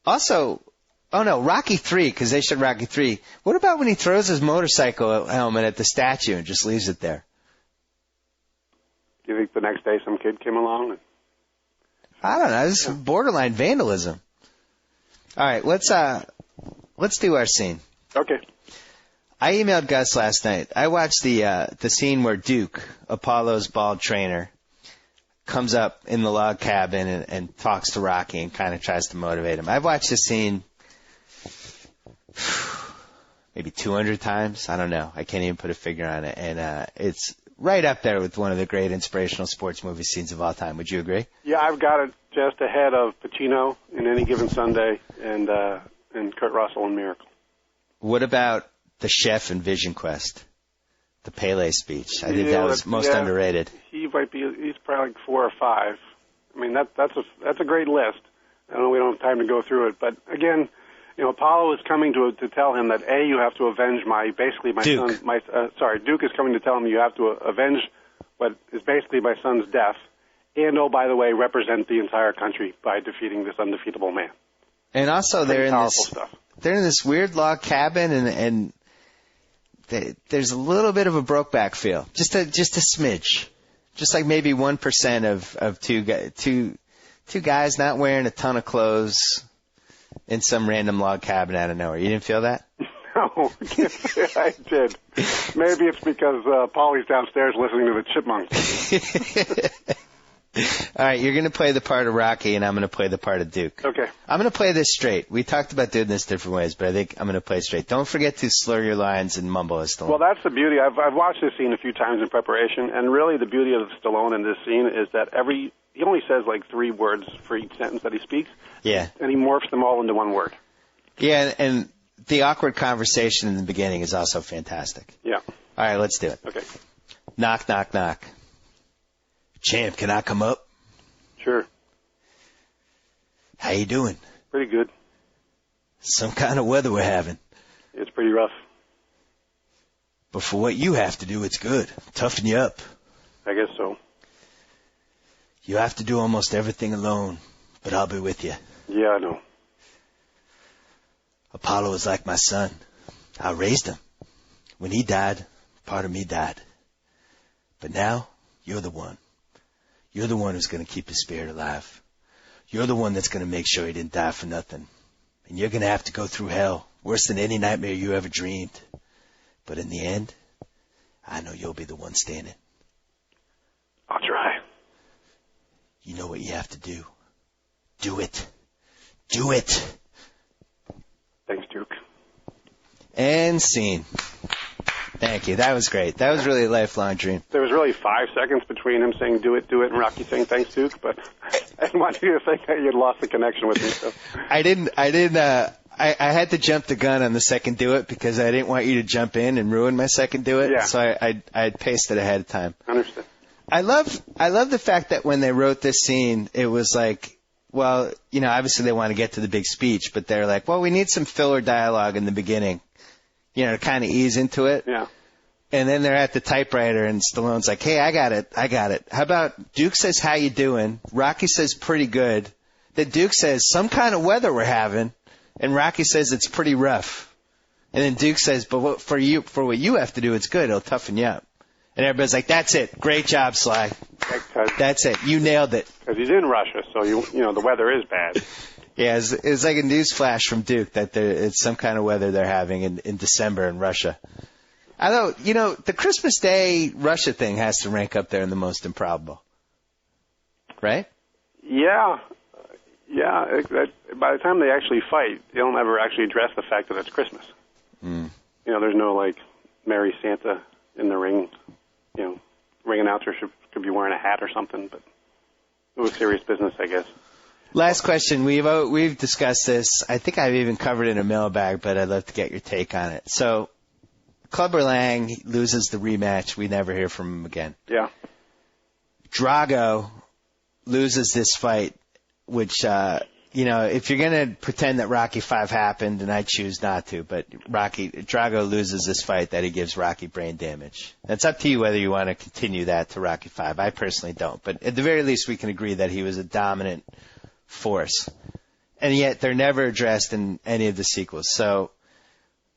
also... Oh, no, Rocky III, because they showed Rocky III. What about when he throws his motorcycle helmet at the statue and just leaves it there? Do you think the next day some kid came along? I don't know. This is borderline vandalism. All right, let's do our scene. Okay. I emailed Gus last night. I watched the scene where Duke, Apollo's bald trainer, comes up in the log cabin and talks to Rocky and kind of tries to motivate him. I've watched this scene maybe 200 times. I don't know. I can't even put a figure on it. And it's right up there with one of the great inspirational sports movie scenes of all time. Would you agree? Yeah, I've got it just ahead of Pacino in Any Given Sunday and Kurt Russell in Miracle. What about the chef in Vision Quest? The Pele speech. I think that was most underrated. He's probably 4 or 5. I mean, that's a great list. I know we don't have time to go through it, but again, Apollo is coming to tell him that you have to avenge Duke. Duke is coming to tell him you have to avenge what is basically my son's death, and by the way, represent the entire country by defeating this undefeatable man. And also, they're in this weird log cabin, and there's a little bit of a Brokeback feel, just a smidge, just like maybe 1% of two guys not wearing a ton of clothes. in some random log cabin out of nowhere. You didn't feel that? No, I did. Maybe it's because Paulie's downstairs listening to the Chipmunks. All right, you're going to play the part of Rocky, and I'm going to play the part of Duke. Okay. I'm going to play this straight. We talked about doing this different ways, but I think I'm going to play straight. Don't forget to slur your lines and mumble as Stallone. Well, that's the beauty. I've watched this scene a few times in preparation, and really the beauty of Stallone in this scene is that he only says like 3 words for each sentence that he speaks. Yeah. And he morphs them all into one word. Yeah, and the awkward conversation in the beginning is also fantastic. Yeah. All right, let's do it. Okay. Knock, knock, knock. Champ, can I come up? Sure. How you doing? Pretty good. Some kind of weather we're having. It's pretty rough. But for what you have to do, it's good. Toughen you up. I guess so. You have to do almost everything alone, but I'll be with you. Yeah, I know. Apollo is like my son. I raised him. When he died, part of me died. But now, you're the one. You're the one who's going to keep his spirit alive. You're the one that's going to make sure he didn't die for nothing. And you're going to have to go through hell, worse than any nightmare you ever dreamed. But in the end, I know you'll be the one standing. I'll try. You know what you have to do. Do it. Do it. Thanks, Duke. And scene. Thank you. That was great. That was really a lifelong dream. There was really 5 seconds between him saying do it, and Rocky saying thanks, Duke, but I didn't want you to think that you had lost the connection with me. So. I had to jump the gun on the second do it because I didn't want you to jump in and ruin my second do it. Yeah. So I paced it ahead of time. Understood. I love the fact that when they wrote this scene, it was like, well, you know, obviously they want to get to the big speech, but they're like, well, we need some filler dialogue in the beginning, you know, to kind of ease into it. Yeah. And then they're at the typewriter, and Stallone's like, hey, I got it. How about Duke says, how you doing? Rocky says, pretty good. Then Duke says, some kind of weather we're having. And Rocky says, it's pretty rough. And then Duke says, but for what you have to do, it's good. It'll toughen you up. And everybody's like, that's it. Great job, Sly. That's it. You nailed it. Because he's in Russia, so you know the weather is bad. Yeah, it's like a news flash from Duke that it's some kind of weather they're having in December in Russia. Although, you know, the Christmas Day Russia thing has to rank up there in the most improbable. Right? Yeah. Yeah. By the time they actually fight, they don't ever actually address the fact that it's Christmas. Mm. You know, there's no, like, Merry Santa in the ring. You know, ring announcer could be wearing a hat or something, but it was serious business, I guess. Last question. We've discussed this. I think I've even covered it in a mailbag, but I'd love to get your take on it. So, Clubber Lang loses the rematch. We never hear from him again. Yeah. Drago loses this fight, which, you know, if you're going to pretend that Rocky V happened, and I choose not to, but Drago loses this fight that he gives Rocky brain damage. It's up to you whether you want to continue that to Rocky V. I personally don't. But at the very least, we can agree that he was a dominant force. And yet they're never addressed in any of the sequels. So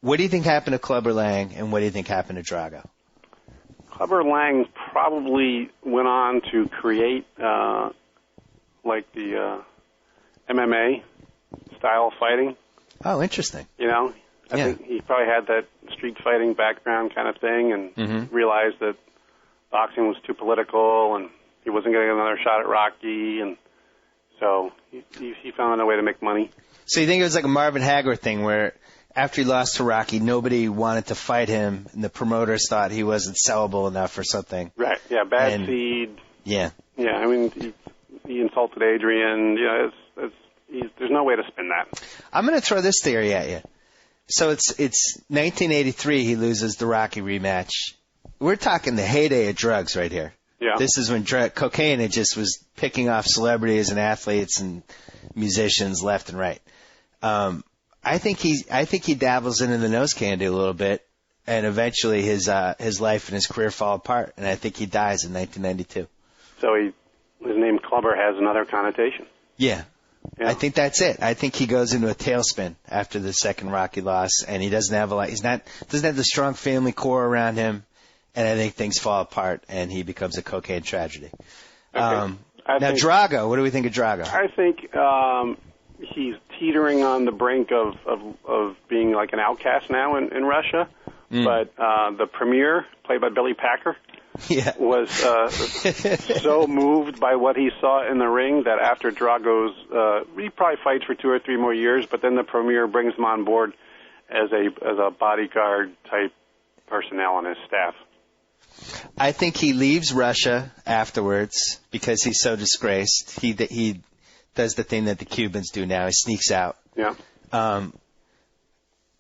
what do you think happened to Clubber Lang, and what do you think happened to Drago? Clubber Lang probably went on to create, like the MMA style fighting. Oh, interesting. You know, I think he probably had that street fighting background kind of thing, and realized that boxing was too political, and he wasn't getting another shot at Rocky, and so he found another way to make money. So you think it was like a Marvin Hagler thing where after he lost to Rocky, nobody wanted to fight him, and the promoters thought he wasn't sellable enough or something. Right, yeah, bad seed. Yeah. Yeah, I mean, he insulted Adrian. You know, there's no way to spin that. I'm going to throw this theory at you. So it's 1983, he loses the Rocky rematch. We're talking the heyday of drugs right here. Yeah. This is when cocaine just was picking off celebrities and athletes and musicians left and right. I think he dabbles into the nose candy a little bit, and eventually his life and his career fall apart, and I think he dies in 1992. So his name Clubber has another connotation. Yeah. I think that's it. I think he goes into a tailspin after the second Rocky loss, and he doesn't have doesn't have the strong family core around him, and I think things fall apart, and he becomes a cocaine tragedy. Okay. Now, Drago, what do we think of Drago? I think he's teetering on the brink of being like an outcast now in Russia. But the premier, played by Billy Packer, was so moved by what he saw in the ring that after Drago's, he probably fights for 2 or 3 more years, but then the premier brings him on board as a bodyguard type personnel on his staff. I think he leaves Russia afterwards because he's so disgraced. He does the thing that the Cubans do now. He sneaks out. Yeah.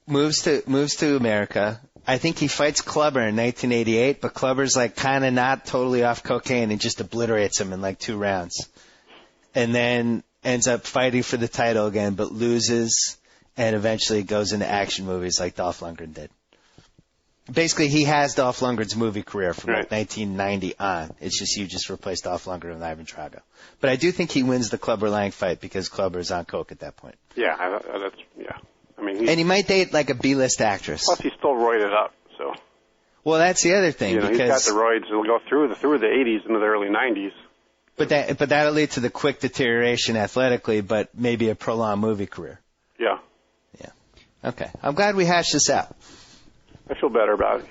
Moves to America. I think he fights Clubber in 1988, but Clubber's like kind of not totally off cocaine and just obliterates him in like 2 rounds. And then ends up fighting for the title again, but loses and eventually goes into action movies like Dolph Lundgren did. Basically, he has Dolph Lundgren's movie career from like 1990 on. It's just you just replaced Dolph Lundgren with Ivan Drago. But I do think he wins the Clubber Lang fight because Clubber is on coke at that point. Yeah, yeah. I mean, and he might date like a B-list actress. Plus, he's still roided up. So. Well, that's the other thing. Because he's got the roids. It'll go through the 80s into the early 90s. But that'll lead to the quick deterioration athletically, but maybe a prolonged movie career. Yeah. Yeah. Okay. I'm glad we hashed this out. I feel better about it.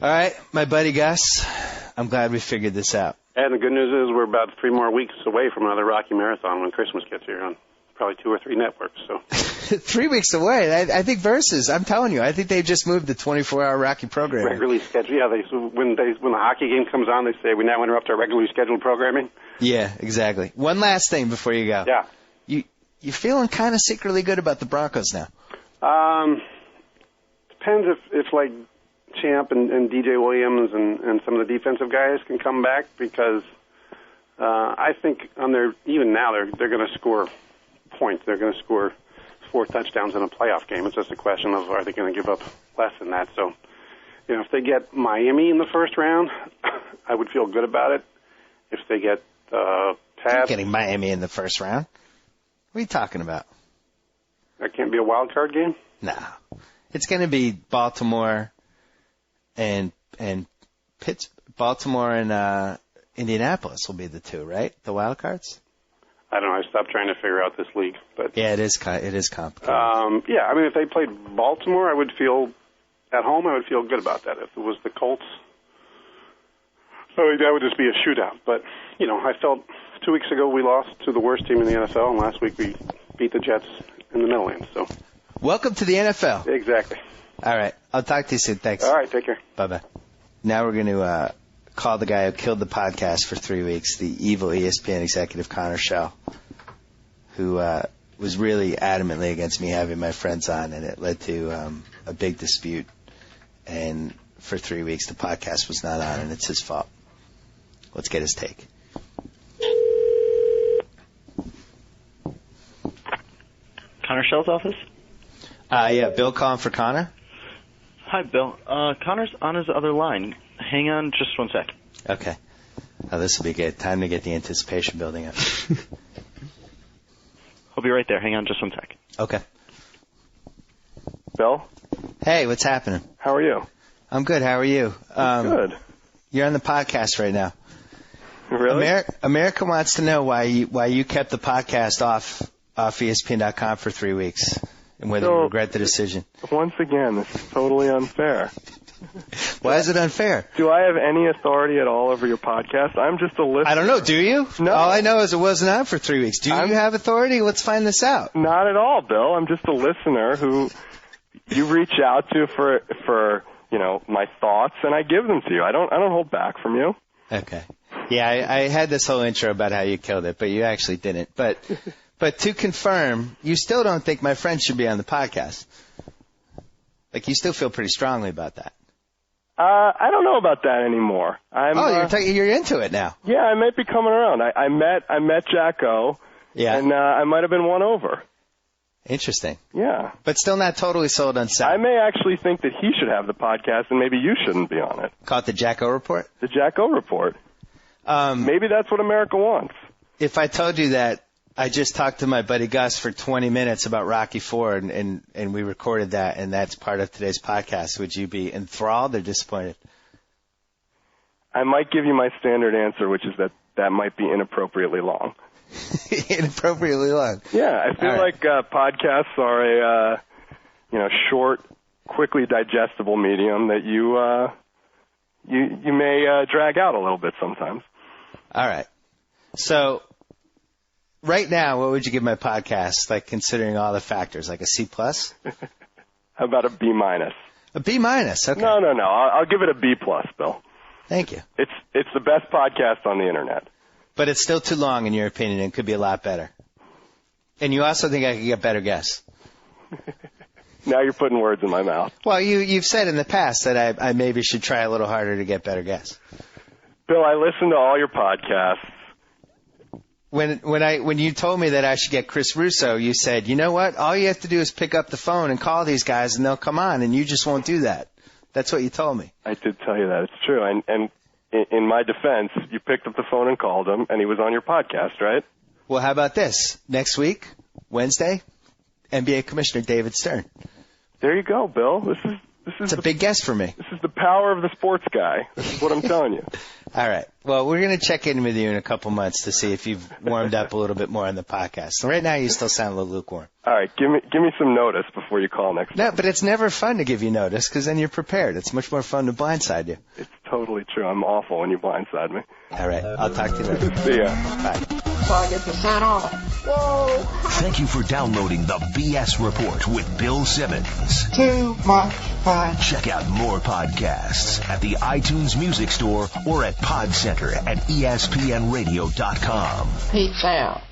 All right, my buddy Gus. I'm glad we figured this out. And the good news is we're about 3 more weeks away from another Rocky Marathon when Christmas gets here on probably 2 or 3 networks. So 3 weeks away. I think Versus. I'm telling you, I think they just moved the 24-hour Rocky programming. Regularly scheduled. Yeah, when the hockey game comes on, they say we now interrupt our regularly scheduled programming. Yeah, exactly. One last thing before you go. Yeah. You feeling kind of secretly good about the Broncos now? Depends if like Champ and DJ Williams and some of the defensive guys can come back, because I think even now they're going to score points. They're going to score 4 touchdowns in a playoff game. It's just a question of, are they going to give up less than that? So, if they get Miami in the first round, I would feel good about it. If they get Pats, getting Miami in the first round? What are you talking about? That can't be a wild card game? No. It's going to be Baltimore and Baltimore and Indianapolis will be the 2, right? The wild cards? I don't know. I stopped trying to figure out this league, but yeah, it is complicated. Yeah, I mean, if they played Baltimore, I would feel good about that. If it was the Colts, that would just be a shootout. But I felt 2 weeks ago we lost to the worst team in the NFL, and last week we beat the Jets in the Meadowlands. So, welcome to the NFL. Exactly. All right, I'll talk to you soon. Thanks. All right, take care. Bye-bye. Now we're going to call the guy who killed the podcast for 3 weeks, the evil ESPN executive Connor Shell, who was really adamantly against me having my friends on, and it led to a big dispute. And for 3 weeks, the podcast was not on, and it's his fault. Let's get his take. Connor Shell's office? Yeah, Bill calling for Connor. Hi, Bill. Connor's on his other line. Hang on just 1 sec. Okay. Oh, this will be good. Time to get the anticipation building up. I'll be right there. Hang on just 1 sec. Okay. Bill? Hey, what's happening? How are you? I'm good. How are you? Good. You're on the podcast right now. Really? America wants to know why you kept the podcast off ESPN.com for 3 weeks, and whether you regret the decision. Once again, this is totally unfair. Why is it unfair? Do I have any authority at all over your podcast? I'm just a listener. I don't know. Do you? No. All I know is it wasn't on for 3 weeks. Do you have authority? Let's find this out. Not at all, Bill. I'm just a listener who you reach out to for my thoughts, and I give them to you. I don't hold back from you. Okay. Yeah, I had this whole intro about how you killed it, but you actually didn't. But to confirm, you still don't think my friend should be on the podcast. Like, you still feel pretty strongly about that. I don't know about that anymore. You're into it now. Yeah, I might be coming around. I met Jack O. Yeah. And I might have been won over. Interesting. Yeah. But still not totally sold on Sal. I may actually think that he should have the podcast, and maybe you shouldn't be on it. Call it the Jack O Report? The Jack O Report. Maybe that's what America wants. If I told you that I just talked to my buddy Gus for 20 minutes about Rocky IV, and we recorded that, and that's part of today's podcast, would you be enthralled or disappointed? I might give you my standard answer, which is that might be inappropriately long. Inappropriately long. Yeah, I feel like podcasts are a short, quickly digestible medium that you may drag out a little bit sometimes. All right. So right now, what would you give my podcast, like considering all the factors, like a C+? How about a B-? A B-? Okay. No. I'll give it a B+, Bill. Thank you. It's the best podcast on the internet. But it's still too long, in your opinion, and could be a lot better. And you also think I could get better guests. Now you're putting words in my mouth. Well, you've said in the past that I maybe should try a little harder to get better guests. Bill, I listen to all your podcasts. When you told me that I should get Chris Russo, you said, you know what? All you have to do is pick up the phone and call these guys, and they'll come on, and you just won't do that. That's what you told me. I did tell you that. It's true. And in my defense, you picked up the phone and called him, and he was on your podcast, right? Well, how about this? Next week, Wednesday, NBA Commissioner David Stern. There you go, Bill. This is a big guest for me. This is the power of the sports guy. This is what I'm telling you. All right. Well, we're going to check in with you in a couple months to see if you've warmed up a little bit more on the podcast. So right now, you still sound a little lukewarm. All right. Give me some notice before you call next time. No, but it's never fun to give you notice because then you're prepared. It's much more fun to blindside you. It's totally true. I'm awful when you blindside me. All right. I'll talk to you later. See ya. Bye. So I get to sign off. Whoa. Thank you for downloading the BS Report with Bill Simmons. Too much fun. Check out more podcasts at the iTunes Music Store or at Pod Center at ESPNradio.com. Peace out.